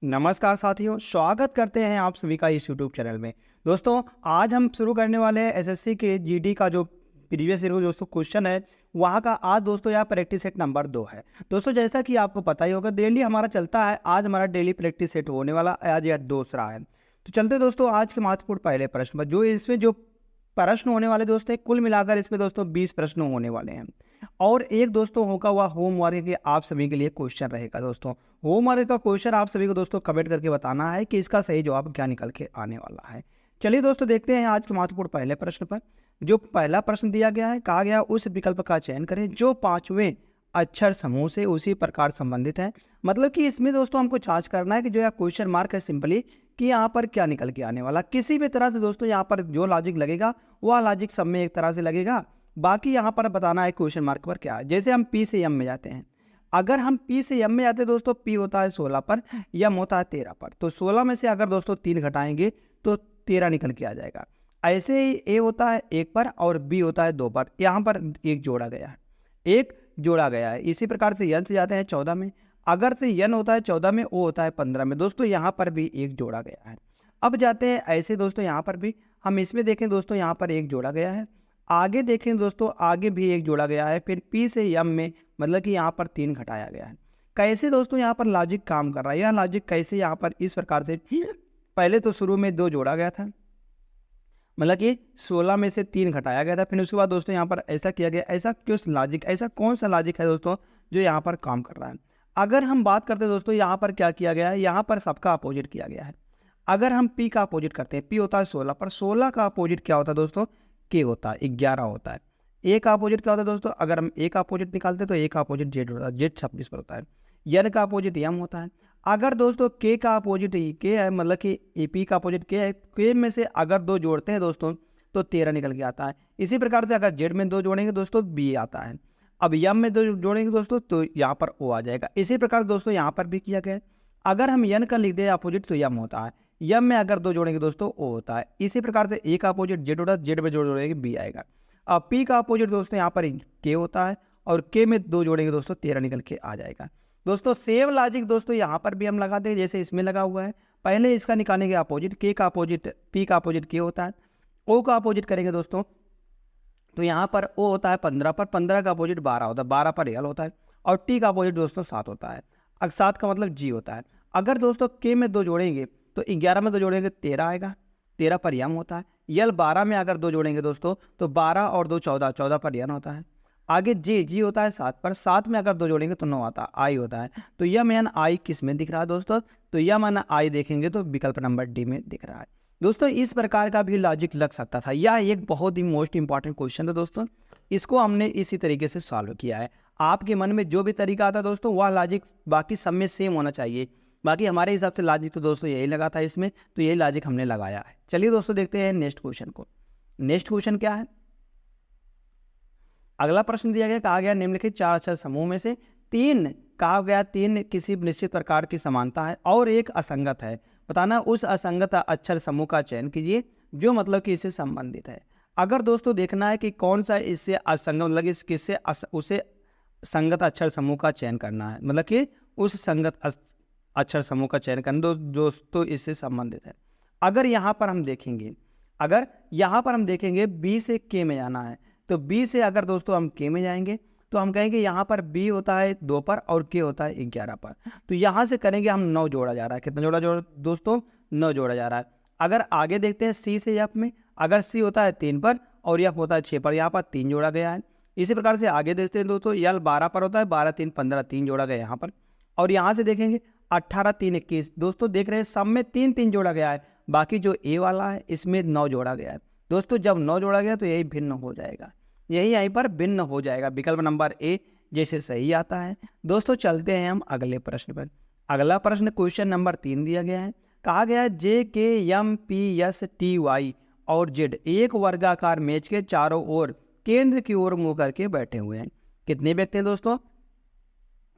नमस्कार साथियों, स्वागत करते हैं आप सभी का इस यूट्यूब चैनल में। दोस्तों, आज हम शुरू करने वाले हैं एसएससी के जीडी का जो प्रीवियस ईयर दोस्तों क्वेश्चन है, वहाँ का आज दोस्तों यहाँ प्रैक्टिस सेट नंबर 2 है। दोस्तों, जैसा कि आपको पता ही होगा, डेली हमारा चलता है। आज हमारा डेली प्रैक्टिस सेट होने वाला आज यह दूसरा है। तो चलते दोस्तों आज के महत्वपूर्ण पहले प्रश्न पर। जो इसमें जो प्रश्न होने वाले दोस्तों, कुल मिलाकर इसमें दोस्तों 20 प्रश्न होने वाले हैं और एक दोस्तों होगा वह होमवर्क के आप सभी के लिए क्वेश्चन रहेगा। दोस्तों, होमवर्क का क्वेश्चन आप सभी को दोस्तों कमेंट करके बताना है कि इसका सही जवाब क्या निकल के आने वाला है। चलिए दोस्तों, देखते हैं आज के महत्वपूर्ण पहले प्रश्न पर। जो पहला प्रश्न दिया गया है, कहा गया उस विकल्प का चयन करें जो पांचवें अक्षर समूह से उसी प्रकार संबंधित है। मतलब कि इसमें दोस्तों हमको जांच करना है कि जो यह क्वेश्चन मार्क है सिंपली कि यहाँ पर क्या निकल के आने वाला। किसी भी तरह से दोस्तों यहाँ पर जो लॉजिक लगेगा वह लॉजिक सब में एक तरह से लगेगा। बाकी यहाँ पर बताना है क्वेश्चन मार्क पर क्या है। जैसे हम पी से एम में जाते हैं, अगर हम पी से एम में जाते हैं दोस्तों, पी होता है 16 पर, एम होता है 13 पर। तो 16 में से अगर दोस्तों 3 घटाएंगे तो 13 निकल के आ जाएगा। ऐसे ही ए होता है 1 पर और बी होता है 2 पर। यहाँ पर एक जोड़ा गया है, एक जोड़ा गया है। इसी प्रकार से एन से जाते हैं 14 में, अगर से एन होता है 14 में, ओ होता है 15 में। दोस्तों यहाँ पर भी एक जोड़ा गया है। अब जाते हैं ऐसे दोस्तों, यहाँ पर भी हम इसमें देखें दोस्तों, यहाँ पर एक जोड़ा गया है। आगे देखें दोस्तों, आगे भी एक जोड़ा गया है। फिर पी से एम में मतलब कि यहाँ पर 3 घटाया गया है। कैसे दोस्तों यहाँ पर लॉजिक काम कर रहा है, यह लॉजिक कैसे यहाँ पर इस प्रकार से, पहले तो शुरू में 2 जोड़ा गया था, मतलब कि 16 में से 3 घटाया गया था। फिर उसके बाद दोस्तों यहाँ पर ऐसा किया गया। ऐसा क्यों लॉजिक, ऐसा कौन सा लॉजिक है दोस्तों जो यहाँ पर काम कर रहा है। अगर हम बात करते हैं दोस्तों, यहाँ पर क्या किया गया है, यहाँ पर सबका अपोजिट किया गया है। अगर हम पी का अपोजिट करते हैं, पी होता है 16 पर, 16 का अपोजिट क्या होता है दोस्तों, के होता है, 11 होता है। ए का अपोजिट क्या होता है दोस्तों, अगर हम ए का अपोजिट निकालते हैं तो ए का अपोजिट जेड होता है, जेड 26 पर होता है। एन का अपोजिट एम होता है। अगर दोस्तों के का अपोजिट के है, मतलब कि ए पी का अपोजिट के है, के में से अगर 2 जोड़ते हैं दोस्तों तो 13 निकल के आता है। इसी प्रकार से अगर जेड में 2 जोड़ेंगे दोस्तों बी आता है। अब एम में 2 जोड़ेंगे दोस्तों तो यहाँ पर ओ आ जाएगा। इसी प्रकार दोस्तों यहाँ पर भी किया गया है। अगर हम एन का लिख दें अपोजिट तो एम होता है, एम में अगर 2 जोड़ेंगे दोस्तों ओ होता है। इसी प्रकार से ए का अपोजिट जेड होता है, जेड में जोड़ेंगे बी आएगा। अब पी का अपोजिट दोस्तों यहाँ पर के होता है और के में 2 जोड़ेंगे दोस्तों 13 निकल के आ जाएगा। दोस्तों सेम लॉजिक दोस्तों यहाँ पर भी हम लगाते हैं, जैसे इसमें लगा हुआ है। पहले इसका निकालेंगे अपोजिट, के का अपोजिट पी का अपोजिट के होता है। ओ का अपोजिट करेंगे दोस्तों तो यहाँ पर ओ होता है 15 पर, 15 का अपोजिट 12 होता है, 12 पर एल होता है। और टी का अपोजिट दोस्तों 7 होता है, अब 7 का मतलब जी होता है। अगर दोस्तों के में 2 जोड़ेंगे तो 11 में 2 जोड़ेंगे 13 आएगा, 13 पर यम होता है। यल 12 में अगर 2 जोड़ेंगे दोस्तों तो 12 और 2 14, 14 पर यन होता है। आगे जी होता है 7 पर, 7 में अगर 2 जोड़ेंगे तो 9 आता है, आई होता है। तो यम एन आई किस में दिख रहा है दोस्तों, तो यम एन आई देखेंगे तो विकल्प नंबर डी में दिख रहा है। दोस्तों इस प्रकार का भी लॉजिक लग सकता था। यह एक बहुत ही मोस्ट इंपॉर्टेंट क्वेश्चन था दोस्तों, इसको हमने इसी तरीके से सॉल्व किया है। आपके मन में जो भी तरीका आता है दोस्तों, वह लॉजिक बाकी सब में सेम होना चाहिए। बाकी हमारे हिसाब से लॉजिक तो दोस्तों यही लगा था इसमें, तो यही लॉजिक हमने लगाया है। चलिए दोस्तों देखते हैं नेक्स्ट क्वेश्चन को। नेक्स्ट क्वेश्चन क्या है, अगला प्रश्न दिया गया, कहा गया निम्नलिखित 4 अक्षर समूह में से 3, कहा गया 3 किसी निश्चित प्रकार की समानता है और एक असंगत है। बताना उस असंगत अक्षर समूह का चयन कीजिए जो मतलब कि इससे संबंधित है। अगर दोस्तों देखना है कि कौन सा इससे असंगत, मतलब इस किससे उसे संगत अक्षर समूह का चयन करना है, मतलब कि उस संगत अक्षर समूह का चयन करना दोस्तों इससे संबंधित है। अगर यहाँ पर हम देखेंगे बी से के में जाना है, तो बी से अगर दोस्तों हम के में जाएंगे तो हम कहेंगे यहाँ पर बी होता है 2 पर और के होता है 11 पर। तो यहाँ से करेंगे हम 9 जोड़ा जा रहा है। कितना जोड़ा दोस्तों, 9 जोड़ा जा रहा है। अगर आगे देखते हैं सी से एफ में, अगर सी होता है 3 पर और एफ होता है 6 पर, यहाँ पर 3 जोड़ा गया है। इसी प्रकार से आगे देखते हैं दोस्तों, यल 12 पर होता है, 12 3 15, 3 जोड़ा गया यहाँ पर। और यहाँ से देखेंगे 18 3 21, दोस्तों देख रहे हैं सब में 3 जोड़ा गया है। बाकी जो ए वाला है इसमें 9 जोड़ा गया है। दोस्तों जब 9 जोड़ा गया तो यही भिन्न हो जाएगा, यही यहीं पर भिन्न हो जाएगा। विकल्प नंबर ए जैसे सही आता है। दोस्तों चलते हैं हम अगले प्रश्न पर। अगला प्रश्न क्वेश्चन नंबर 3 दिया गया है, कहा गया है J K M P S T Y और जेड एक वर्गाकार मेज के चारों ओर केंद्र की ओर मुंह करके बैठे हुए हैं। कितने व्यक्ति हैं दोस्तों,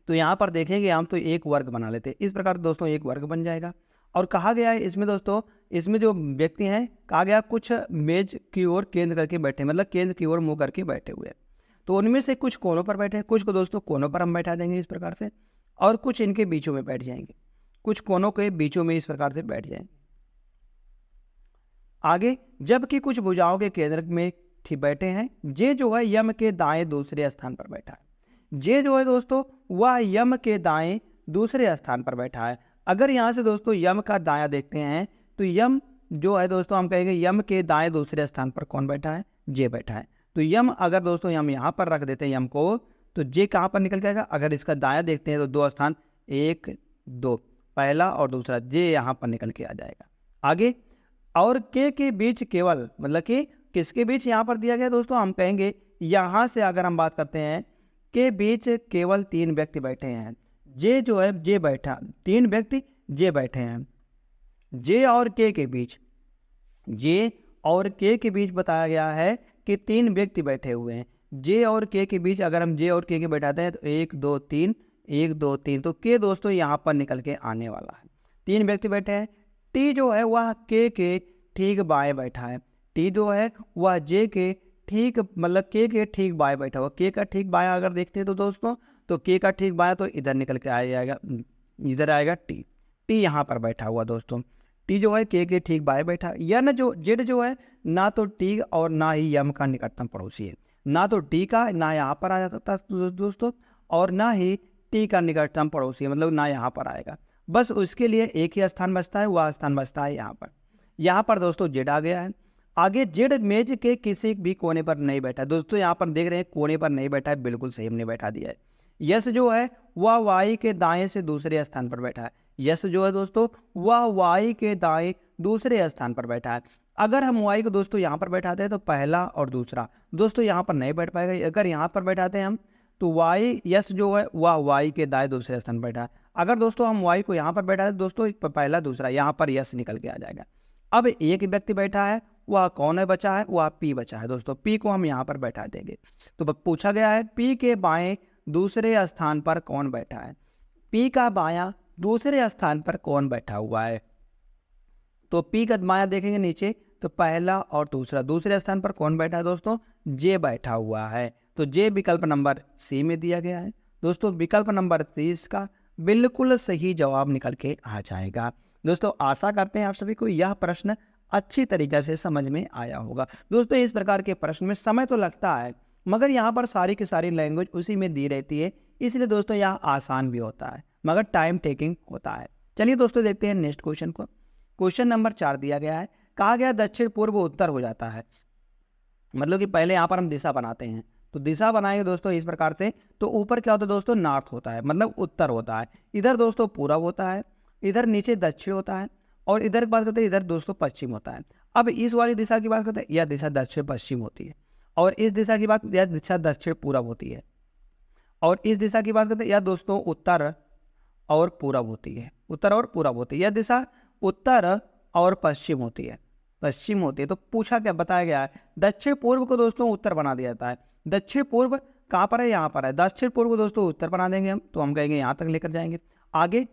तो यहाँ पर देखेंगे हम तो एक वर्ग बना लेते हैं। इस प्रकार दोस्तों एक वर्ग बन जाएगा। और कहा गया है इसमें दोस्तों, इसमें जो व्यक्ति हैं, कहा गया कुछ मेज की ओर केंद्र करके बैठे, मतलब केंद्र की ओर मुंह करके बैठे हुए हैं। तो उनमें से कुछ कोनों पर बैठे हैं, कुछ को दोस्तों कोनों पर हम बैठा देंगे इस प्रकार से, और कुछ इनके बीचों में बैठ जाएंगे। कुछ कोनों के बीचों में इस प्रकार से बैठ जाएंगे। आगे, जबकि कुछ भुजाओं के केंद्र में बैठे हैं, जे जो है यम के दाएं दूसरे स्थान पर बैठा है। जे जो है दोस्तों वह यम के दाएं दूसरे स्थान पर बैठा है। अगर यहाँ से दोस्तों यम का दायां देखते हैं तो यम जो है दोस्तों हम कहेंगे यम के दाएं दूसरे स्थान पर कौन बैठा है, जे बैठा है। तो यम अगर दोस्तों हम यहाँ पर रख देते हैं यम को, तो जे कहाँ पर निकल जाएगा, अगर इसका दायां देखते हैं तो 2 स्थान 1 2 पहला और दूसरा, जे यहाँ पर निकल के आ जाएगा। आगे, और के बीच केवल, मतलब कि किसके बीच यहाँ पर दिया गया दोस्तों, हम कहेंगे यहाँ से अगर हम बात करते हैं के बीच केवल 3 व्यक्ति बैठे हैं। जे जो है जे बैठा, 3 व्यक्ति जे बैठे हैं। जे और के बीच, जे और के बीच बताया गया है कि 3 व्यक्ति बैठे हुए हैं। जे और के बीच अगर हम जे और के बैठाते हैं तो 1 2 3 1 2 3, तो के दोस्तों यहाँ पर निकल के आने वाला है। 3 व्यक्ति बैठे हैं। टी जो है वह के ठीक बाएं बैठा है। टी जो है वह जे के ठीक, मतलब के ठीक बाएं बैठा हुआ। के का ठीक बाएं अगर देखते हैं तो दोस्तों, तो के का ठीक बाएं तो इधर निकल के आ जाएगा, इधर आएगा टी। टी यहाँ पर बैठा हुआ दोस्तों। टी जो है के ठीक बाएं बैठा। यन जो जेड जो है ना तो टी और ना ही यम का निकटतम पड़ोसी है। ना तो टी का ना यहाँ पर आ जाता दोस्तों, और ना ही टी का निकटतम पड़ोसी है, मतलब ना यहाँ पर आएगा। बस उसके लिए एक ही स्थान बचता है, वह स्थान बचता है यहाँ पर। यहाँ पर दोस्तों जेड आ गया है। आगे, जेड मेज के किसी भी कोने पर नहीं बैठा है। दोस्तों यहाँ पर देख रहे हैं कोने पर नहीं बैठा है, बिल्कुल सही हमने बैठा दिया है। यस जो है वह वाई के दाएं से दूसरे स्थान पर बैठा है। यस जो है दोस्तों वह वाई के दाएं दूसरे स्थान पर बैठा है। अगर हम वाई को दोस्तों यहाँ पर बैठाते हैं तो पहला और दूसरा दोस्तों यहाँ पर नहीं बैठ पाएगा। अगर यहाँ पर बैठाते हैं हम तो वाई, यस जो है वह वाई के दाएं दूसरे स्थान पर बैठा है। अगर दोस्तों हम वाई को यहाँ पर बैठाते हैं दोस्तों पहला दूसरा, यहाँ पर यस निकल के आ जाएगा। अब एक व्यक्ति बैठा है, वह कौन है बचा है, वह पी बचा है दोस्तों। पी को हम यहाँ पर बैठा देंगे। तो पूछा गया है पी के बाएं दूसरे स्थान पर कौन बैठा है। पी का बायां दूसरे स्थान पर कौन बैठा हुआ है, तो पी का बायां देखेंगे नीचे तो पहला और दूसरा, दूसरे स्थान पर कौन बैठा है दोस्तों, जे बैठा हुआ है। तो जे विकल्प नंबर सी में दिया गया है दोस्तों। विकल्प नंबर 30 का बिल्कुल सही जवाब निकल के आ जाएगा। दोस्तों आशा करते हैं आप सभी को यह प्रश्न अच्छी तरीके से समझ में आया होगा। दोस्तों इस प्रकार के प्रश्न में समय तो लगता है, मगर यहाँ पर सारी की सारी लैंग्वेज उसी में दी रहती है, इसलिए दोस्तों यह आसान भी होता है मगर टाइम टेकिंग होता है। चलिए दोस्तों देखते हैं नेक्स्ट क्वेश्चन को। क्वेश्चन नंबर 4 दिया गया है, कहा गया दक्षिण पूर्व उत्तर हो जाता है। मतलब कि पहले यहाँ पर हम दिशा बनाते हैं, तो दिशा बनाएंगे दोस्तों इस प्रकार से, तो ऊपर क्या होता है दोस्तों, नॉर्थ होता है, मतलब उत्तर होता है। इधर दोस्तों पूरब होता है, इधर नीचे दक्षिण होता है, और इधर की बात करते हैं इधर दोस्तों पश्चिम होता है। अब इस वाली दिशा की बात करते हैं, यह दिशा दक्षिण पश्चिम होती है, और इस दिशा की बात, यह दिशा दक्षिण पूरब होती है, और इस दिशा की बात करते हैं यह दोस्तों उत्तर और पूरब होती है, उत्तर और पूरब होती है। यह दिशा उत्तर और पश्चिम होती है, पश्चिम होती है। तो पूछा क्या, बताया गया है दक्षिण पूर्व को दोस्तों उत्तर बना दिया जाता है। दक्षिण पूर्व कहाँ पर है, यहाँ पर है। दक्षिण पूर्व को दोस्तों उत्तर बना देंगे हम, तो हम कहेंगे यहाँ तक लेकर जाएंगे। आगे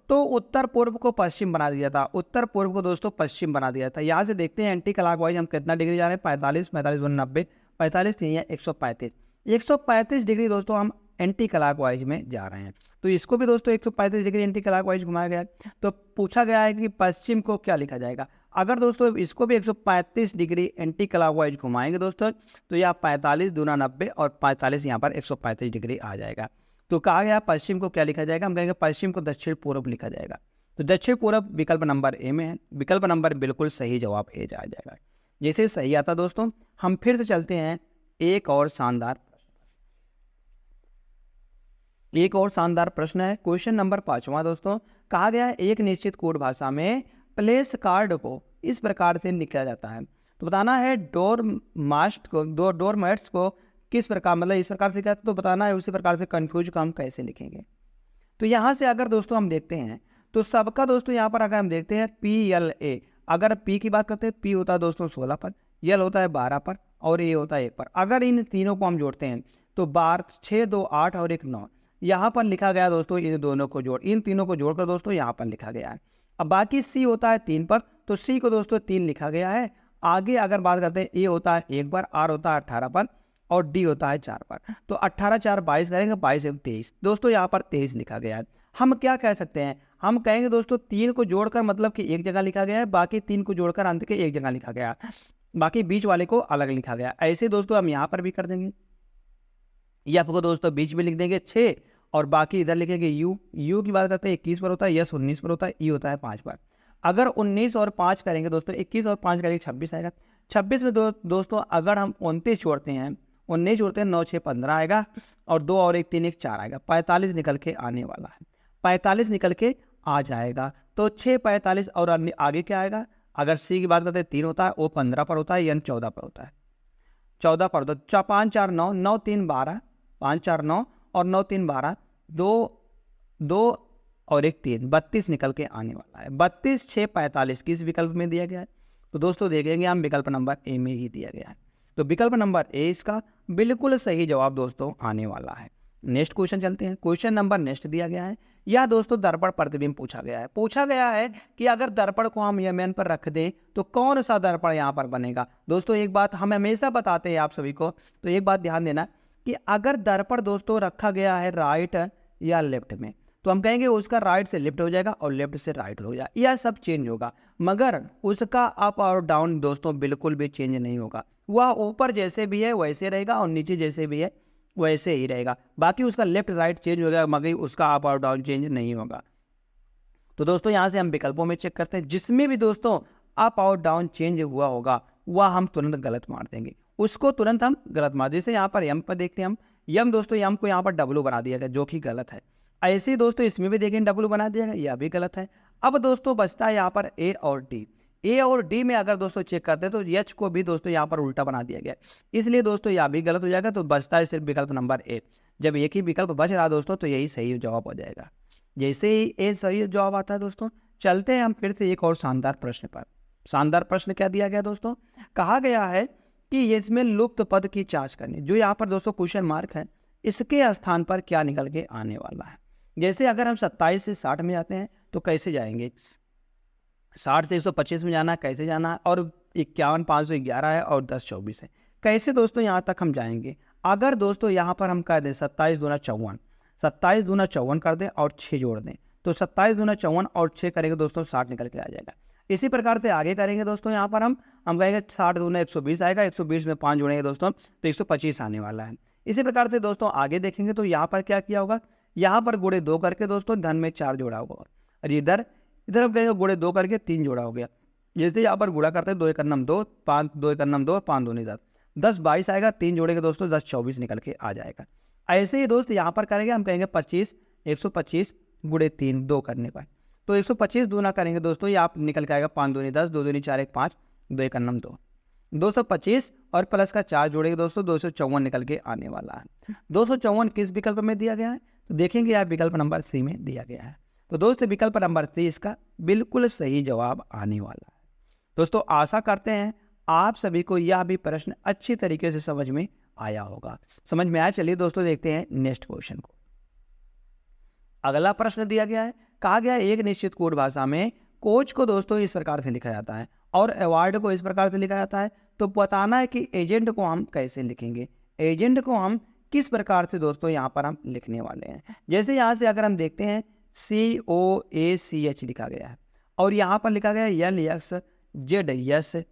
तो उत्तर पूर्व को पश्चिम बना दिया था, उत्तर पूर्व को दोस्तों पश्चिम बना दिया था। यहाँ से देखते हैं एंटी क्लॉकवाइज हम कितना डिग्री जा रहे हैं, 45 45 90 45 3 135 135 डिग्री दोस्तों हम एंटी क्लॉकवाइज में जा रहे हैं। तो इसको भी दोस्तों 135 डिग्री एंटी क्लॉकवाइज घुमाया गया है। तो पूछा गया है कि पश्चिम को क्या लिखा जाएगा। अगर दोस्तों इसको भी 135 डिग्री एंटी क्लॉकवाइज घुमाएंगे दोस्तों, तो यह 45 दूना 90 और 45 यहाँ पर 135 डिग्री आ जाएगा। तो कहा गया पश्चिम को क्या लिखा जाएगा, हम कहेंगे पश्चिम को दक्षिण पूर्व लिखा जाएगा। तो दक्षिण पूर्व विकल्प नंबर ए में है, विकल्प नंबर बिल्कुल सही जवाब ए आ जाएगा। जैसे सही आता दोस्तों, हम फिर से चलते हैं एक और शानदार प्रश्न है। क्वेश्चन नंबर 5वां दोस्तों, कहा गया है एक निश्चित कोड भाषा में प्लेस कार्ड को इस प्रकार से लिखा जाता है। तो बताना है डोरमैट्स को किस प्रकार, मतलब इस प्रकार से क्या, तो बताना है उसी प्रकार से कंफ्यूज को हम कैसे लिखेंगे। तो यहाँ से अगर दोस्तों हम देखते हैं तो सबका दोस्तों यहाँ पर अगर हम देखते हैं PLA, अगर P की बात करते हैं, P होता है दोस्तों 16 पर, L होता है 12 पर, और A होता है 1 पर। अगर इन तीनों को हम जोड़ते हैं तो 12 6 2 8 और 1 9 यहाँ पर लिखा गया दोस्तों। इन तीनों को जोड़कर दोस्तों यहाँ पर लिखा गया है। अब बाकी C होता है 3 पर, तो C को दोस्तों 3 लिखा गया है। आगे अगर बात करते हैं A होता है 1 पर, R होता है 18 पर, और D होता है 4 पर। तो 18 4 22 करेंगे, 22 1 23 दोस्तों यहाँ पर 23 लिखा गया है। हम क्या कह सकते हैं, हम कहेंगे दोस्तों 3 को जोड़कर मतलब कि एक जगह लिखा गया है, बाकी 3 को जोड़कर अंत के एक जगह लिखा गया है, बाकी बीच वाले को अलग लिखा गया। ऐसे दोस्तों हम यहाँ पर भी कर देंगे, एफ को दोस्तों बीच में लिख देंगे 6 और बाकी इधर लिखेंगे यू की बात करते हैं 21 पर होता है, यस 19 पर होता है, ई होता है 5 पर। अगर 19 और 5 करेंगे दोस्तों, 21 और 5 करेंगे 26 आएगा। 26 में दोस्तों अगर हम 29 जोड़ते हैं, 19 जोड़ते हैं 9 6 15 आएगा और 2 और 1 3 1 4 आएगा, 45 निकल के आने वाला है, 45 निकल के आ जाएगा। तो 6 45 और आगे क्या आएगा, अगर सी की बात करते हैं 3 होता है, ओ 15 पर होता है, यानी 14 पर होता है, 14 पर। तो 5 4 9, 9 3 12, 5 4 9 और 9 3 12, 2 और 1 3, 32 निकल के आने वाला है। 32 6 45 किस विकल्प में दिया गया है, तो दोस्तों देखेंगे हम विकल्प नंबर ए में ही दिया गया है। तो विकल्प नंबर ए इसका बिल्कुल सही जवाब दोस्तों आने वाला है। नेक्स्ट क्वेश्चन चलते हैं। क्वेश्चन नंबर नेक्स्ट दिया गया है, यह दोस्तों दर्पण प्रतिबिंब पूछा गया है। पूछा गया है कि अगर दर्पण को हम यमन पर रख दें तो कौन सा दर्पण यहाँ पर बनेगा। दोस्तों एक बात हम हमेशा बताते हैं आप सभी को, तो एक बात ध्यान देना कि अगर दर्पण दोस्तों रखा गया है राइट या लेफ्ट में, तो हम कहेंगे उसका राइट से लेफ्ट हो जाएगा और लेफ्ट से राइट हो जाएगा, यह सब चेंज होगा, मगर उसका अप और डाउन दोस्तों बिल्कुल भी चेंज नहीं होगा। वह ऊपर जैसे भी है वैसे रहेगा और नीचे जैसे भी है वैसे ही रहेगा। बाकी उसका लेफ्ट राइट चेंज हो गया, मगर उसका अप और डाउन चेंज नहीं होगा। तो दोस्तों यहाँ से हम विकल्पों में चेक करते हैं, जिसमें भी दोस्तों अप और डाउन चेंज हुआ होगा वह हम तुरंत गलत मार देंगे, उसको तुरंत हम गलत मार। जैसे यहाँ पर यम पर देखते हैं हम, यम दोस्तों यम को यहाँ पर डब्लू बना दिया गया, जो कि गलत है। ऐसे ही दोस्तों इसमें भी देखें डब्लू बना दिया गया, यह भी गलत है। अब दोस्तों बचता है यहाँ पर ए और डी। ए और डी में अगर दोस्तों चेक करते हैं तो एच को भी दोस्तों यहाँ पर उल्टा बना दिया गया, इसलिए दोस्तों यह भी गलत हो जाएगा। तो बचता है सिर्फ विकल्प नंबर ए। जब एक ही विकल्प बच रहा दोस्तों तो यही सही जवाब हो जाएगा। जैसे ही ए सही जवाब आता है दोस्तों, चलते हैं हम फिर से एक और शानदार प्रश्न पर। शानदार प्रश्न क्या दिया गया दोस्तों, कहा गया है कि इसमें लुप्त पद की जांच करनी। जो यहाँ पर दोस्तों क्वेश्चन मार्क है, इसके स्थान पर क्या निकल के आने वाला है। जैसे अगर हम 27 से 60 में जाते हैं तो कैसे जाएंगे, 60 से 125 में जाना है, कैसे जाना है, और 51 511 है और 10 24 है, कैसे दोस्तों यहाँ तक हम जाएंगे। अगर दोस्तों यहाँ पर हम कर दें 27 दूना 54, 27 दूना 54 कर दें और 6 जोड़ दें, तो 27 दूना 54 और 6 करेंगे दोस्तों 60 निकल के आ जाएगा। इसी प्रकार से आगे करेंगे दोस्तों, यहाँ पर हम कहेंगे 60 दूना 120 आएगा, 120 में 5 जोड़ेंगे दोस्तों तो 125 आने वाला है। इसी प्रकार से दोस्तों आगे देखेंगे तो यहाँ पर क्या किया होगा, यहाँ पर गुणे 2 करके दोस्तों धन में 4 जोड़ा होगा, और इधर हम कहेंगे गुणे 2 करके 3 जोड़ा हो गया। जैसे यहाँ पर गुणा करते हैं 2 एकन्नम 2, 5 2 एकन्नम 2, 5 दूनी 10, 10 22 आएगा, 3 जोड़ेंगे दोस्तों 10 24 निकल के आ जाएगा। ऐसे ही दोस्त यहाँ पर करेंगे, हम कहेंगे 25 125 गुणे 3 2 करने पर, तो 125 दूना करेंगे दोस्तों, ये आप निकल के आएगा 5 दूनी 10, 2 दूनी 4 1 5, 2 एकन्नम 2, 225 और प्लस का 4 जोड़ेंगे दोस्तों 254 निकल के आने वाला है। 254 किस विकल्प में दिया गया है, तो देखेंगे यहाँ विकल्प नंबर सी में दिया गया है। तो दोस्तों विकल्प नंबर सी इसका बिल्कुल सही जवाब आने वाला है। दोस्तों आशा करते हैं आप सभी को यह भी प्रश्न अच्छी तरीके से समझ में आया होगा। समझ में आया, चलिए दोस्तों देखते हैं नेक्स्ट क्वेश्चन को। अगला प्रश्न दिया गया है, कहा गया है एक निश्चित कोड भाषा में कोच को दोस्तों इस प्रकार से लिखा जाता है और अवार्ड को इस प्रकार से लिखा जाता है। तो बताना है कि एजेंट को हम कैसे लिखेंगे, एजेंट को हम किस प्रकार से दोस्तों यहाँ पर हम लिखने वाले हैं। जैसे यहाँ से अगर हम देखते हैं COACH लिखा गया है और यहाँ पर लिखा गया है LXZS,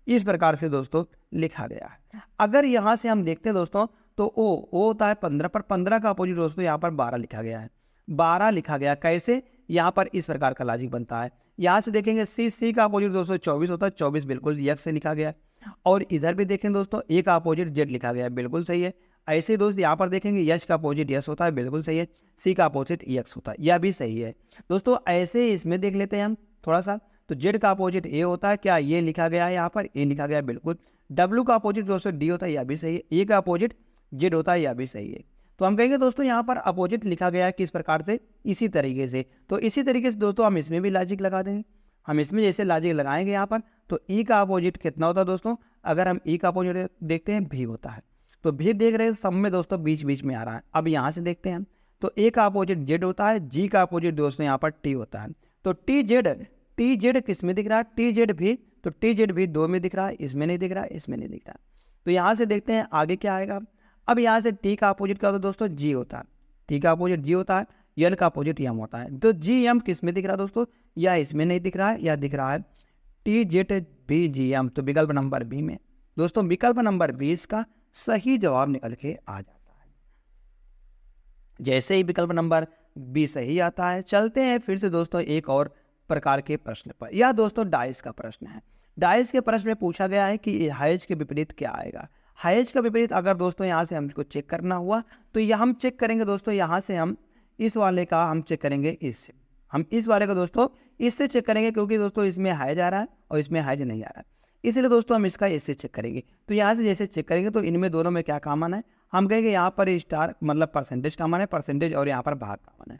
इस प्रकार से दोस्तों लिखा गया है। अगर यहाँ से हम देखते हैं दोस्तों तो ओ होता है 15 पर, 15 का अपोजिट दोस्तों यहाँ पर 12 लिखा गया है, 12 लिखा गया कैसे, यहाँ पर इस प्रकार का लॉजिक बनता है। यहाँ से देखेंगे सी का अपोजिट दोस्तों 24 होता है, 24 बिल्कुल यक्स से लिखा गया है। और इधर भी देखें दोस्तों ए का अपोजिट जेड लिखा गया है, बिल्कुल सही है। ऐसे ही दोस्त यहाँ पर देखेंगे एच का अपोजिट यस होता है, बिल्कुल सही है। सी का अपोजिट एक्स होता है, यह भी सही है। दोस्तों ऐसे इसमें देख लेते हैं हम थोड़ा सा, तो जेड का अपोजिट ए होता है, क्या ये लिखा गया है, यहाँ पर ए लिखा गया है बिल्कुल। डब्ल्यू का अपोजिट दोस्तों डी होता है, यह भी सही है। ए का अपोजिट जेड होता है, यह भी सही है। तो हम कहेंगे दोस्तों यहाँ पर अपोजिट लिखा गया है किस प्रकार से, इसी तरीके से। तो इसी तरीके से दोस्तों हम इसमें भी लॉजिक लगा देंगे। हम इसमें जैसे लॉजिक लगाएंगे यहाँ पर, तो ई का अपोजिट कितना होता है दोस्तों, अगर हम ई का अपोजिट देखते हैं भी होता है, तो भी देख रहे हैं सब में दोस्तों बीच बीच में आ रहा है। अब यहाँ से देखते हैं तो ए का अपोजिट जेड होता है, जी का अपोजिट दोस्तों यहाँ पर टी होता है। तो टी जेड किस में दिख रहा है, टी जेड भी, तो टी जेड भी 2 में दिख रहा है, इसमें नहीं दिख रहा है, इसमें नहीं दिख रहा है। तो यहाँ से देखते हैं आगे क्या आएगा। अब यहाँ से टी का अपोजिट क्या होता है दोस्तों, जी होता है, टी का अपोजिट जी होता है, यल का अपोजिट यम होता है। तो जी एम किस में दिख रहा है दोस्तों, या इसमें नहीं दिख रहा है, या दिख रहा है T Z B G M, तो विकल्प नंबर बी में। दोस्तों विकल्प नंबर 20 का सही जवाब निकल के आ जाता है। जैसे ही विकल्प नंबर बी सही आता है, चलते हैं फिर से दोस्तों एक और प्रकार के प्रश्न पर। यह दोस्तों डाइस का प्रश्न है। डाइस के प्रश्न में पूछा गया है कि हाइज के विपरीत क्या आएगा। हाइज का विपरीत अगर दोस्तों यहाँ से हमको चेक करना हुआ तो यह हम चेक करेंगे दोस्तों, यहाँ से हम इस वाले का हम चेक करेंगे इससे, हम इस वाले का दोस्तों इससे चेक करेंगे, क्योंकि दोस्तों इसमें हाइज आ रहा है और इसमें हाइज नहीं आ रहा है, इसलिए दोस्तों हम इसका इससे चेक करेंगे। तो यहाँ से जैसे चेक करेंगे तो इनमें दोनों में क्या कॉमन है, हम कहेंगे यहाँ पर स्टार मतलब परसेंटेज कॉमन है, परसेंटेज और यहाँ पर भाग कॉमन है।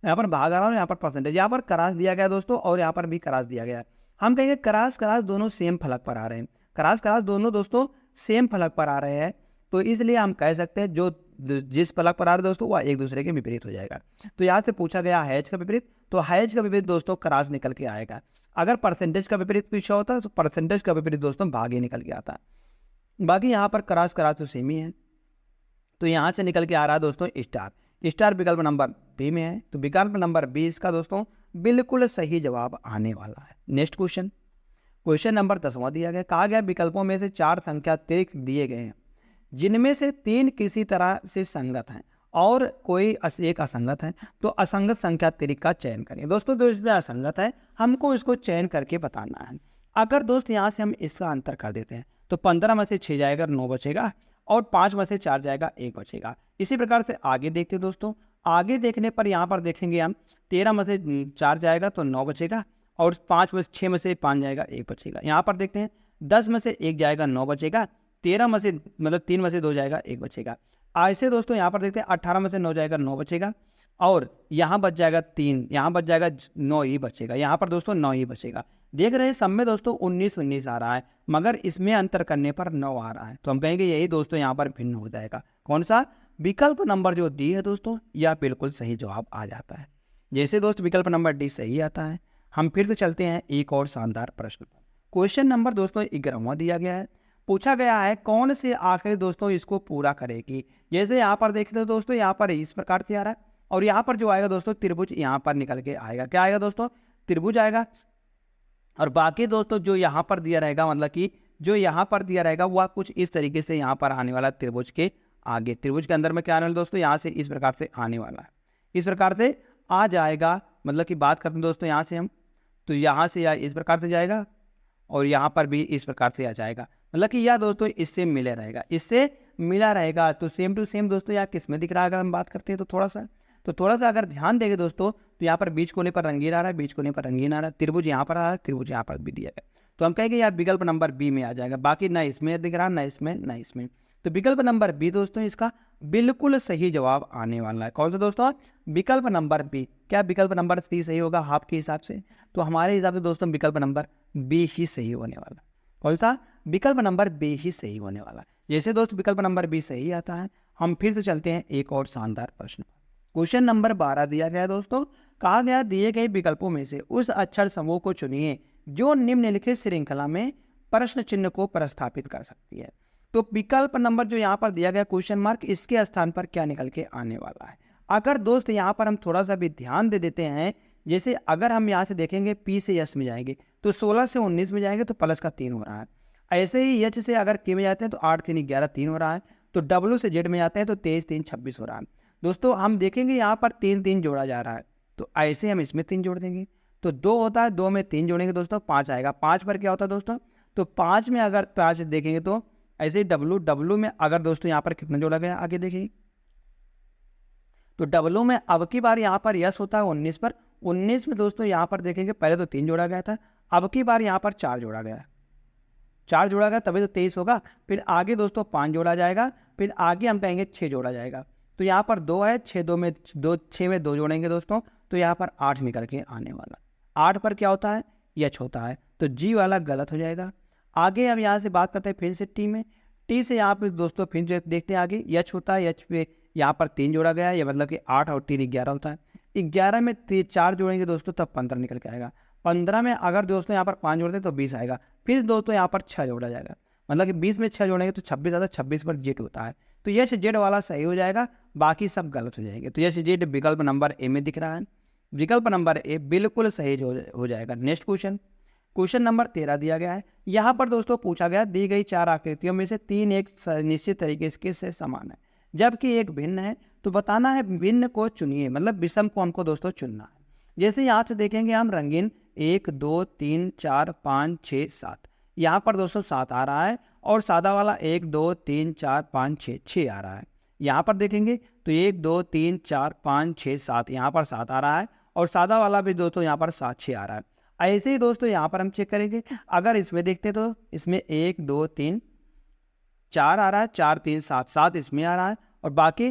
यहाँ पर भाग आ रहा है और यहाँ पर परसेंटेज, यहाँ पर क्रॉस दिया गया दोस्तों और यहाँ पर भी क्रॉस दिया गया है। हम कहेंगे क्रॉस क्रॉस दोनों सेम फलक पर आ रहे हैं, क्रॉस क्रॉस दोनों दोस्तों सेम फलक पर आ रहे हैं, तो इसलिए हम कह सकते हैं जो जिस फलक पर आ रहे हैं दोस्तों वह एक दूसरे के विपरीत हो जाएगा। तो यहाँ से पूछा गया हैज का विपरीत, तो हैज का विपरीत दोस्तों क्रॉस निकल के आएगा। अगर परसेंटेज का विपरीत पूछा होता तो परसेंटेज का विपरीत दोस्तों भाग ही निकल के आता है। बाकी यहाँ पर क्रॉस क्रॉस तो सेम ही है, तो यहाँ से निकल के आ रहा है दोस्तों स्टार। स्टार विकल्प नंबर बी में है, तो विकल्प नंबर 20 का दोस्तों बिल्कुल सही जवाब आने वाला है। नेक्स्ट क्वेश्चन, क्वेश्चन नंबर 10वां दिया गया, कहा गया विकल्पों में से 4 संख्या अतिरिक्त दिए गए हैं जिनमें से 3 किसी तरह से संगत हैं और कोई एक असंगत है, तो असंगत संख्या अतिरिक्त का चयन करें। दोस्तों जो इसमें असंगत है हमको इसको चयन करके बताना है। अगर दोस्त यहाँ से हम इसका अंतर कर देते हैं तो 15 में से 6 जाएगा 9 बचेगा, और 5 में से 4 जाएगा 1 बचेगा। इसी प्रकार से आगे देखते हैं दोस्तों, आगे देखने पर यहाँ पर देखेंगे हम 13 में से 4 जाएगा तो 9 बचेगा, और 6 में से 5 जाएगा 1 बचेगा। यहाँ पर देखते हैं 10 में से 1 जाएगा 9 बचेगा, 13 में से मतलब 3 में से 2 जाएगा 1 बचेगा। ऐसे दोस्तों यहाँ पर देखते हैं 18 में से 9 जाएगा 9 बचेगा, और यहाँ बच जाएगा 3, यहाँ बच जाएगा 9 ही बचेगा, यहाँ पर दोस्तों 9 ही बचेगा। देख रहे हैं सब में दोस्तों 19 आ रहा है, मगर इसमें अंतर करने पर 9 आ रहा है, तो हम कहेंगे यही दोस्तों यहाँ पर भिन्न हो जाएगा। कौन सा, विकल्प नंबर जो डी है दोस्तों यह बिल्कुल सही जवाब आ जाता है। जैसे दोस्त विकल्प नंबर डी सही आता है, हम फिर से चलते हैं एक और शानदार प्रश्न पर। क्वेश्चन नंबर दोस्तों 11वां दिया गया है, पूछा गया है कौन से आखिरी दोस्तों इसको पूरा करेगी। जैसे यहाँ पर देखते हो दोस्तों, यहाँ पर इस प्रकार से आ रहा है, और यहाँ पर जो आएगा दोस्तों त्रिभुज यहाँ पर निकल के आएगा। क्या आएगा दोस्तों, त्रिभुज आएगा। और बाकी दोस्तों जो यहाँ पर दिया रहेगा, मतलब कि जो यहाँ पर दिया रहेगा वह कुछ इस तरीके से यहाँ पर आने वाला त्रिभुज के आगे, त्रिभुज के अंदर में क्या आने वाला दोस्तों, यहाँ से इस प्रकार से आने वाला है, इस प्रकार से आ जाएगा। मतलब कि बात करते हैं दोस्तों यहाँ से हम, तो यहाँ से या इस प्रकार से जाएगा, और यहाँ पर भी इस प्रकार से आ जाएगा। मतलब कि यह दोस्तों इससे मिले रहेगा, इससे मिला रहेगा। तो सेम टू सेम दोस्तों यहाँ किस में दिख रहा है, अगर हम बात करते हैं तो थोड़ा सा अगर ध्यान देंगे दोस्तों, तो यहाँ पर बीच कोने पर रंगीन आ रहा है, बीच कोने पर रंगीन आ रहा है, त्रिभुज यहाँ पर आ रहा है, त्रिभुज यहाँ पर भी दिया गया, तो हम कहेंगे यार विकल्प नंबर बी में आ जाएगा। बाकी ना इसमें दिख रहा, ना इसमें, ना इसमें, तो विकल्प नंबर बी दोस्तों इसका बिल्कुल सही जवाब आने वाला है। कौन सा दोस्तों, विकल्प नंबर बी। क्या विकल्प नंबर सी सही होगा आपके हिसाब से, तो हमारे हिसाब से दोस्तों विकल्प नंबर बी ही सही होने वाला। कौन सा, विकल्प नंबर बी ही सही होने वाला। जैसे दोस्त विकल्प नंबर बी सही आता है, हम फिर से चलते हैं एक और शानदार प्रश्न। क्वेश्चन नंबर 12 दिया गया है दोस्तों, कहा गया दिए गए विकल्पों में से उस अक्षर समूह को चुनिए जो निम्नलिखित श्रृंखला में प्रश्न चिन्ह को प्रस्थापित कर सकती है। तो विकल्प नंबर जो यहाँ पर दिया गया क्वेश्चन मार्क, इसके स्थान पर क्या निकल के आने वाला है। अगर दोस्त यहाँ पर हम थोड़ा सा भी ध्यान दे देते हैं, जैसे अगर हम यहाँ से देखेंगे पी से यस में जाएंगे तो 16 से 19 में जाएंगे तो प्लस का 3 हो रहा है। ऐसे ही एच से अगर के में जाते हैं तो 8 3 11 3 हो रहा है। तो डब्ल्यू से जेड में जाते हैं तो 23 3 26 हो रहा है। दोस्तों हम देखेंगे यहाँ पर 3 3 जोड़ा जा रहा है, तो ऐसे हम इसमें 3 जोड़ देंगे तो 2 होता है, 2 में 3 जोड़ेंगे दोस्तों 5 आएगा। 5 पर क्या होता है दोस्तों, तो 5 में अगर 5 देखेंगे तो ऐसे ही डब्ल्यू में अगर दोस्तों यहाँ पर कितना जोड़ा गया आगे देखिए, तो डब्ल्यू में अब की बार यहाँ पर यस होता है 19 पर, 19 में दोस्तों यहाँ पर देखेंगे पहले तो 3 जोड़ा गया था, अब की बार यहाँ पर 4 जोड़ा गया, 4 जोड़ा गया तभी तो 23 होगा। फिर आगे दोस्तों 5 जोड़ा जाएगा, फिर आगे हम कहेंगे 6 जोड़ा जाएगा। तो यहाँ पर 2 है, 6 में 2 जोड़ेंगे दोस्तों तो यहाँ पर 8 निकल के आने वाला। 8 पर क्या होता है, यच होता है, तो जी वाला गलत हो जाएगा। आगे हम यहाँ से बात करते हैं फिर से टी में, टी से यहाँ पे दोस्तों फिर देखते हैं आगे यच होता है, यच पे यहाँ पर 3 जोड़ा गया है, ये मतलब कि 8 और 3 11 होता है। 11 में 4 जोड़ेंगे दोस्तों तब 15 निकल के आएगा। 15 में अगर दोस्तों यहाँ पर 5 जोड़ते हैं तो 20 आएगा। फिर दोस्तों यहाँ पर 6 जोड़ा जाएगा, मतलब कि 20 में 6 जोड़ेंगे तो 26 आता है, 26 पर जेट होता है। तो यस जेड वाला सही हो जाएगा, बाकी सब गलत हो जाएंगे। तो यस जेड विकल्प नंबर ए में दिख रहा है, विकल्प नंबर ए बिल्कुल सही हो जाएगा। नेक्स्ट क्वेश्चन, क्वेश्चन नंबर 13 दिया गया है। यहाँ पर दोस्तों पूछा गया दी गई 4 आकृतियों में से 3 एक निश्चित तरीके से समान है जबकि एक भिन्न है, तो बताना है भिन्न को चुनिए, मतलब विषम को हमको दोस्तों चुनना है। जैसे यहाँ से देखेंगे हम रंगीन 1 2 3 4 5 6 7, यहाँ पर दोस्तों 7 आ रहा है और सादा वाला 1 2 3 4 5 6 आ रहा है। यहाँ पर देखेंगे तो 1 2 3 4 5 6 7, यहाँ पर 7 आ रहा है और सादा वाला भी दोस्तों यहाँ पर 7 6 आ रहा है। ऐसे ही दोस्तों यहाँ पर हम चेक करेंगे, अगर इसमें देखते तो इसमें 1 2 3 4 आ रहा है, 4 3 7 7 इसमें आ रहा है और बाकी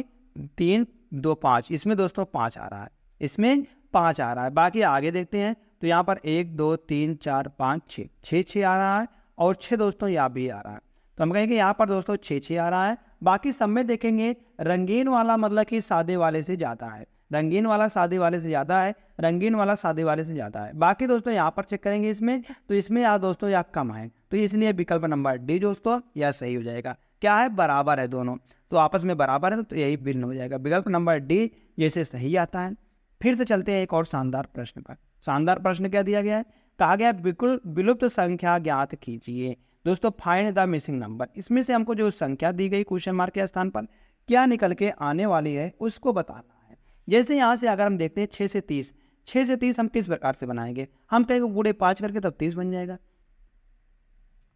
3 2 5 इसमें दोस्तों 5 आ रहा है, इसमें 5 आ रहा है। बाकी आगे देखते हैं तो यहाँ पर 1 2 3 4 5 6 आ रहा है और 6 दोस्तों यहाँ भी आ रहा है। तो हम कहेंगे यहाँ पर दोस्तों 6 आ रहा है। बाकी सब में देखेंगे रंगीन वाला मतलब कि सादे वाले से ज़्यादा है, रंगीन वाला सादे वाले से ज़्यादा है, रंगीन वाला सादे वाले से ज़्यादा है। बाकी दोस्तों यहाँ पर चेक करेंगे इसमें तो इसमें यहाँ दोस्तों यहाँ कम है, तो इसलिए विकल्प नंबर डी दोस्तों यह सही हो जाएगा। क्या है, बराबर है दोनों, तो आपस में बराबर है तो यही भिन्न हो जाएगा। विकल्प नंबर डी जैसे सही आता है। फिर से चलते हैं एक और शानदार प्रश्न पर। शानदार प्रश्न क्या दिया गया है, कहा गया बिल्कुल विलुप्त संख्या ज्ञात कीजिए। दोस्तों फाइंड द मिसिंग नंबर, इसमें से हमको जो संख्या दी गई क्वेश्चन मार्क के स्थान पर क्या निकल के आने वाली है उसको बताना है। जैसे यहाँ से अगर हम देखते हैं 6 से 30, 6 से 30 हम किस प्रकार से बनाएंगे, हम कहेंगे गुणे 5 करके तब 30 बन जाएगा।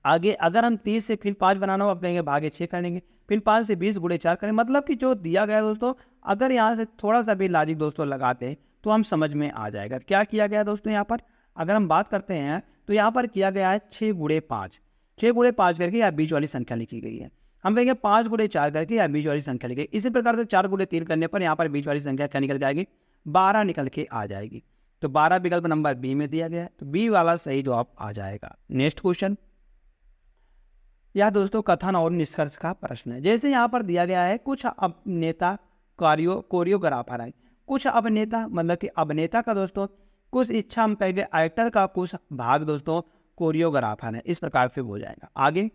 आगे अगर हम 30 से फिर 5 बनाना हो, अब कहेंगे भागे 6 करेंगे, फिर 5 से 20 गुणे 4 करें। मतलब कि जो दिया गया दोस्तों, अगर यहाँ से थोड़ा सा भी लॉजिक दोस्तों लगाते हैं तो हम समझ में आ जाएगा क्या किया गया दोस्तों। यहाँ पर अगर हम बात करते हैं तो यहाँ पर किया गया है 6 गुणे 5, 6 गुणे 5 करके यहाँ बीच वाली संख्या लिखी गई है। हम कहेंगे 5 गुणे 4 करके यहाँ बीच वाली संख्या लिखी गई। इसी प्रकार से 4 गुणे 3 करने पर यहाँ पर बीच वाली संख्या क्या निकल जाएगी, 12 निकल के आ जाएगी। तो 12 विकल्प नंबर बी में दिया गया है, तो बी वाला सही जवाब आ जाएगा। नेक्स्ट क्वेश्चन, यह दोस्तों कथन और निष्कर्ष का प्रश्न है। जैसे यहाँ पर दिया गया है कुछ अभिनेता कोरियोग्राफर है, कुछ अभिनेता मतलब कि अभिनेता का दोस्तों कुछ इच्छा हम कहेंगे एक्टर का कुछ भाग दोस्तों कोरियोग्राफर है, इस प्रकार से हो जाएगा। आगे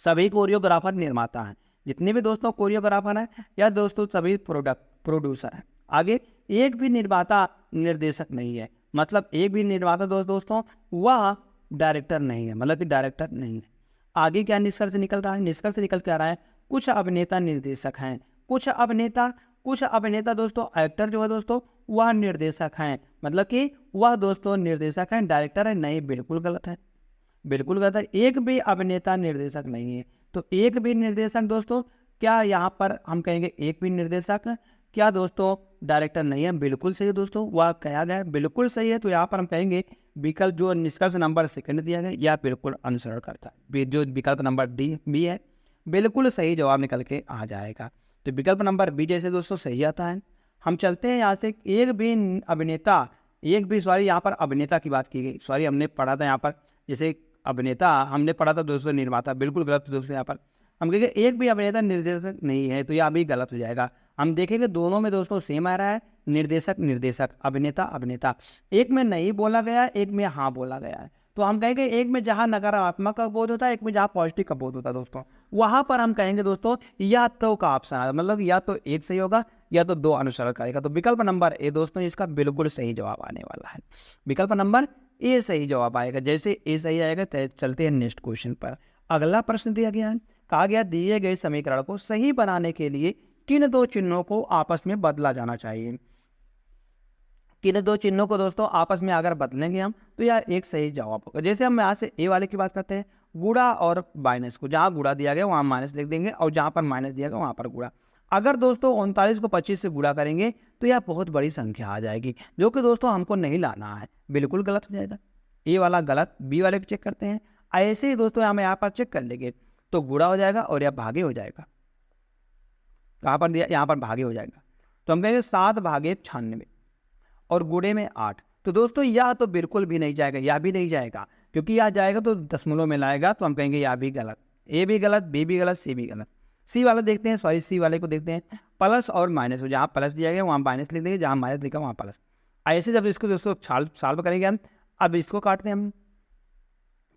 सभी कोरियोग्राफर निर्माता हैं, जितने भी दोस्तों कोरियोग्राफर हैं या दोस्तों सभी प्रोड्यूसर हैं। आगे एक भी निर्माता निर्देशक नहीं है, मतलब एक भी निर्माता दोस्तों वह डायरेक्टर नहीं है, मतलब कि डायरेक्टर नहीं है। आगे क्या निष्कर्ष निकल रहा है, निष्कर्ष निकल के आ रहा है कुछ अभिनेता निर्देशक हैं, कुछ अभिनेता दोस्तों एक्टर जो है दोस्तों वह निर्देशक हैं, मतलब कि वह दोस्तों निर्देशक हैं, डायरेक्टर है नहीं, बिल्कुल गलत है, बिल्कुल गलत है। एक भी अभिनेता निर्देशक नहीं है, तो एक भी निर्देशक दोस्तों क्या यहाँ पर हम कहेंगे एक भी निर्देशक क्या दोस्तों डायरेक्टर नहीं है, बिल्कुल सही है दोस्तों, वह कहा गया बिल्कुल सही है। तो यहाँ पर हम कहेंगे विकल्प जो निष्कर्ष नंबर सेकंड दिया गया यह बिल्कुल अनुसरण करता है, जो विकल्प नंबर डी बी है बिल्कुल सही जवाब निकल के आ जाएगा। तो विकल्प नंबर बी जैसे दोस्तों सही आता है। हम चलते हैं यहाँ से, एक भी अभिनेता यहाँ पर अभिनेता की बात की गई, सॉरी हमने पढ़ा था यहाँ पर जैसे अभिनेता हमने पढ़ा था दोस्तों निर्माता, बिल्कुल गलत दोस्तों। यहाँ पर हम कहेंगे एक भी अभिनेता निर्देशक नहीं है, तो यह भी गलत हो जाएगा। हम देखेंगे दोनों में दोस्तों सेम आ रहा है, निर्देशक अभिनेता, एक में नहीं बोला गया है, एक में हाँ बोला गया है। तो हम कहेंगे एक में जहाँ नकारात्मक का बोध होता है, एक में जहाँ पॉजिटिव का बोध होता है दोस्तों, वहां पर हम कहेंगे दोस्तों या तो का ऑप्शन है, मतलब या तो एक सही होगा या तो 2 अनुसरण करेगा। तो विकल्प नंबर ए दोस्तों इसका बिल्कुल सही जवाब आने वाला है, विकल्प नंबर ए सही जवाब आएगा। जैसे ए सही आएगा चलते हैं नेक्स्ट क्वेश्चन पर। अगला प्रश्न दिया गया है, कहा गया दिए गए समीकरण को सही बनाने के लिए किन 2 चिन्हों को आपस में बदला जाना चाहिए। किन 2 चिन्हों को दोस्तों आपस में अगर बदलेंगे हम तो यह एक सही जवाब होगा। जैसे हम यहाँ से ए वाले की बात करते हैं, गुणा और माइनस को, जहाँ गुणा दिया गया वहाँ माइनस लिख देंगे और जहाँ पर माइनस दिया गया वहाँ पर गुणा। अगर दोस्तों 39 को 25 से गुणा करेंगे तो यह बहुत बड़ी संख्या आ जाएगी, जो कि दोस्तों हमको नहीं लाना है, बिल्कुल गलत हो जाएगा। ए वाला गलत, बी वाले को चेक करते हैं। ऐसे ही दोस्तों हम यहाँ पर चेक कर लेंगे तो गुणा हो जाएगा और यह भागे हो जाएगा। कहाँ पर दिया, यहाँ पर भागे हो जाएगा। तो हम कहेंगे 7 भागे 96 और गुणे में 8। तो दोस्तों यह तो बिल्कुल भी नहीं जाएगा, यह भी नहीं जाएगा, क्योंकि यह जाएगा तो दशमलव में लाएगा, तो हम कहेंगे यह भी गलत, ए भी गलत, बी भी गलत, सी भी गलत। सी वाला देखते हैं, सॉरी सी वाले को देखते हैं, प्लस और माइनस, जहाँ प्लस दिया गया वहाँ माइनस लिख देंगे, जहाँ माइनस लिखा वहाँ प्लस। ऐसे जब इसको दोस्तों सॉल्व करेंगे हम, अब इसको काटते हैं हम,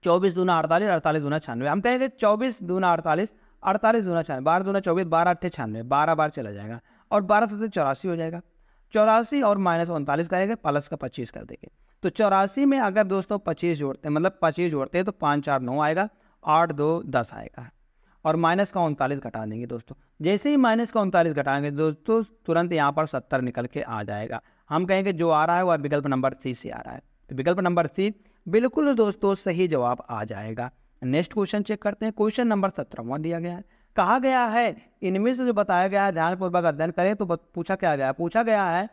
24 दूना 48, 48 दूना 96। हम कहेंगे 24 दूना 48, 48 दूना 96, 12 दूना 24, 12 अट्ठे 96, 12 बार चला जाएगा और 12 से 84 हो जाएगा। 84 और माइनस 39 करेंगे, प्लस का 25 कर देंगे। तो 84 में अगर दोस्तों 25 जोड़ते हैं, मतलब 25 जोड़ते हैं तो 5 4 9 आएगा, 8 2 10 आएगा और माइनस का 39 घटा देंगे दोस्तों। जैसे ही माइनस का 39 घटाएंगे दोस्तों तुरंत यहाँ पर 70 निकल के आ जाएगा। हम कहेंगे जो आ रहा है वह विकल्प नंबर सी से आ रहा है। तो विकल्प नंबर सी बिल्कुल दोस्तों सही जवाब आ जाएगा। नेक्स्ट क्वेश्चन चेक करते हैं। क्वेश्चन नंबर 17वां दिया गया है। कहा गया है इनमें से जो बताया गया है ध्यानपूर्वक अध्ययन करें। तो पूछा क्या गया है, पूछा गया है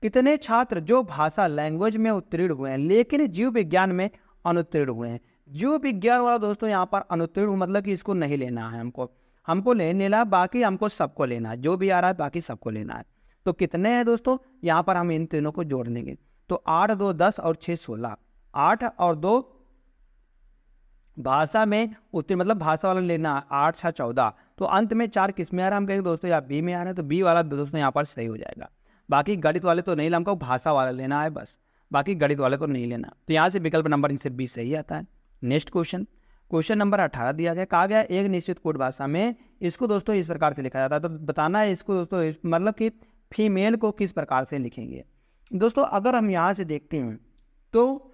कितने छात्र जो भाषा लैंग्वेज में उत्तीर्ण हुए हैं लेकिन जीव विज्ञान में अनुत्तीर्ण हुए हैं। जीव विज्ञान वाला दोस्तों यहाँ पर अनुत्तीर्ण मतलब कि इसको नहीं लेना है, हमको नहीं लेना, बाकी हमको सबको लेना है, जो भी आ रहा है बाकी सबको लेना है। तो कितने हैं दोस्तों, यहाँ पर हम इन तीनों को जोड़ लेंगे। तो 8 2 10 और 6 16, 8 और 2 भाषा में उत्तीर्ण मतलब भाषा वाला लेना है, 8 6 14। तो अंत में 4 किस में आ रहा है, हम कहेंगे दोस्तों या बी में आ रहा है, तो बी वाला दोस्तों यहाँ पर सही हो जाएगा। बाकी गणित वाले तो नहीं, हमको भाषा वाला लेना है बस, बाकी गणित वाले को नहीं लेना। तो यहाँ से विकल्प नंबर इनसे बी सही आता है। नेक्स्ट क्वेश्चन, क्वेश्चन नंबर 18 दिया गया। कहा गया एक निश्चित कोड भाषा में इसको दोस्तों इस प्रकार से लिखा जाता है। तो बताना है इसको दोस्तों मतलब कि फीमेल को किस प्रकार से लिखेंगे। दोस्तों अगर हम यहाँ से देखते हैं तो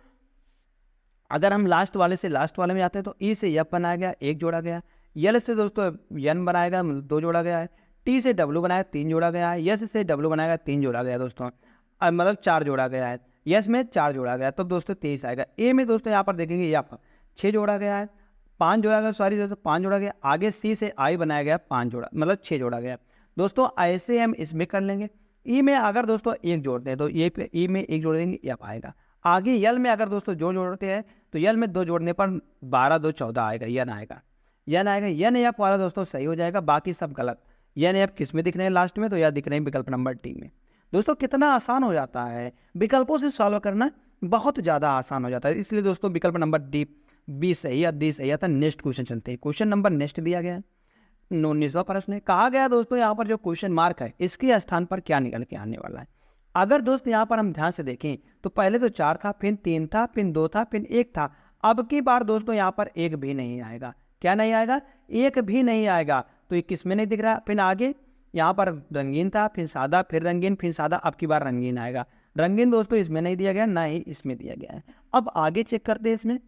अगर हम लास्ट वाले से लास्ट वाले में जाते हैं तो ई से यप बनाया गया, 1 जोड़ा गया। यल से दोस्तों यन बनाया गया, 2 जोड़ा गया है। टी से डब्ल्यू बनाया, 3 जोड़ा गया है। यस से डब्ल्यू बनाया गया, 3 जोड़ा गया दोस्तों, मतलब 4 जोड़ा गया है। यस में 4 जोड़ा गया, तब दोस्तों 23 आएगा। ए में दोस्तों यहाँ पर देखेंगे यप 6 जोड़ा गया है, 5 जोड़ा गया, सॉरी दोस्तों 5 जोड़ा गया। आगे सी से आई बनाया गया, 5 जोड़ा मतलब 6 जोड़ा गया दोस्तों। ऐसे हम इसमें कर लेंगे। ई में अगर दोस्तों 1 जोड़ते हैं तो ये पे ई में 1 जोड़ देंगे, यप आएगा। आगे यल में अगर दोस्तों जो जोड़ते हैं तो यल में 2 जोड़ने पर 12 2 14 आएगा, यन आएगा, यन आएगा। यन यप वाला दोस्तों सही हो जाएगा, बाकी सब गलत। यन यप किस में दिख रहे हैं लास्ट में, तो यह दिख रहे हैं विकल्प नंबर डी में। दोस्तों कितना आसान हो जाता है, विकल्पों से सॉल्व करना बहुत ज़्यादा आसान हो जाता है, इसलिए दोस्तों विकल्प नंबर डी बी सही या डी सही आता है। नेक्स्ट क्वेश्चन चलते हैं। क्वेश्चन नंबर नेक्स्ट दिया गया है 19वां प्रश्न है। कहा गया दोस्तों यहाँ पर जो क्वेश्चन मार्क है इसके स्थान पर क्या निकल के आने वाला है। अगर दोस्त यहाँ पर हम ध्यान से देखें तो पहले तो 4 था, फिर 3 था, फिर 2 था, फिर 1 था। अब की बार दोस्तों यहाँ पर 1 भी नहीं आएगा। क्या नहीं आएगा, 1 भी नहीं आएगा। तो ये किस में नहीं दिख रहा। फिर आगे यहाँ पर रंगीन था, फिर सादा, फिर रंगीन, फिर सादा, अब की बार रंगीन आएगा। रंगीन दोस्तों इसमें नहीं दिया गया, ना ही इसमें दिया गया है। अब आगे चेक करते हैं। इसमें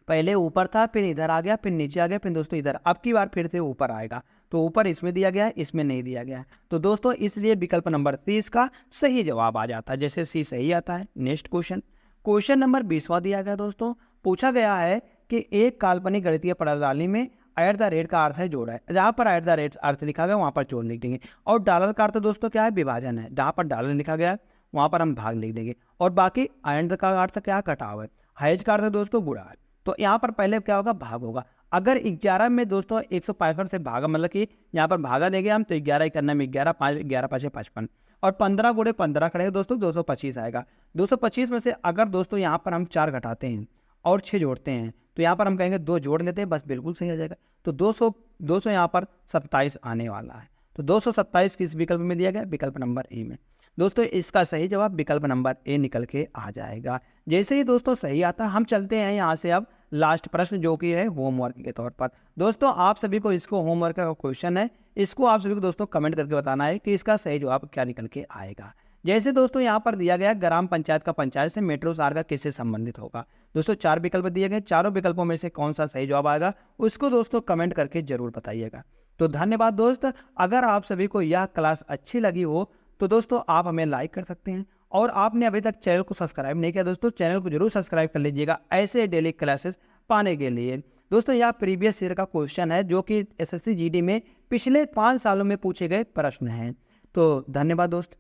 पहले ऊपर था, फिर इधर आ गया, फिर नीचे आ गया, फिर दोस्तों इधर, अब की बार फिर से ऊपर आएगा। तो ऊपर इसमें दिया गया है, इसमें नहीं दिया गया है। तो दोस्तों इसलिए विकल्प नंबर 30 का सही जवाब आ जाता है, जैसे सी सही आता है। नेक्स्ट क्वेश्चन, क्वेश्चन नंबर 20वां दिया गया दोस्तों। पूछा गया है कि एक काल्पनिक गणितीय प्रणाली में एट द रेट का अर्थ है जोड़ है। जहाँ पर एट द रेट अर्थ लिखा गया वहाँ पर जोड़ लिख देंगे। और डॉलर का अर्थ दोस्तों क्या है, विभाजन है। जहाँ पर डॉलर लिखा गया है वहाँ पर हम भाग लिख देंगे। और बाकी एंड का अर्थ क्या, कटाव है। हैज का अर्थ दोस्तों गुणा है। तो यहाँ पर पहले क्या होगा, भाग होगा। अगर 11 में दोस्तों 165 से भागा, मतलब कि यहाँ पर भागा देंगे हम, तो 11 करने में 11 5 11 5 55 और 15 गुणे 15 करेंगे दोस्तों 225 आएगा। 225 में से अगर दोस्तों यहाँ पर हम 4 घटाते हैं और 6 जोड़ते हैं तो यहाँ पर हम कहेंगे 2 जोड़ लेते हैं, बस बिल्कुल सही आ जाएगा। तो 200 यहाँ पर 27 आने वाला है। तो 227 किस विकल्प में दिया गया, विकल्प नंबर ए में। दोस्तों इसका सही जवाब विकल्प नंबर ए निकल के आ जाएगा। जैसे ही दोस्तों सही आता हम चलते हैं यहाँ से अब लास्ट प्रश्न जो कि है होमवर्क के तौर पर। दोस्तों आप सभी को इसको होमवर्क का क्वेश्चन है, इसको आप सभी को दोस्तों कमेंट करके बताना है कि इसका सही जवाब क्या निकल के आएगा। जैसे दोस्तों यहाँ पर दिया गया ग्राम पंचायत का पंचायत से मेट्रो शहर का किससे संबंधित होगा। दोस्तों 4 विकल्प दिए गए, चारों विकल्पों में से कौन सा सही जवाब आएगा उसको दोस्तों कमेंट करके जरूर बताइएगा। तो धन्यवाद दोस्त। अगर आप सभी को यह क्लास अच्छी लगी हो तो दोस्तों आप हमें लाइक कर सकते हैं, और आपने अभी तक चैनल को सब्सक्राइब नहीं किया दोस्तों चैनल को जरूर सब्सक्राइब कर लीजिएगा ऐसे डेली क्लासेस पाने के लिए। दोस्तों यह प्रीवियस ईयर का क्वेश्चन है जो कि एसएससी जीडी में पिछले 5 सालों में पूछे गए प्रश्न हैं। तो धन्यवाद दोस्त।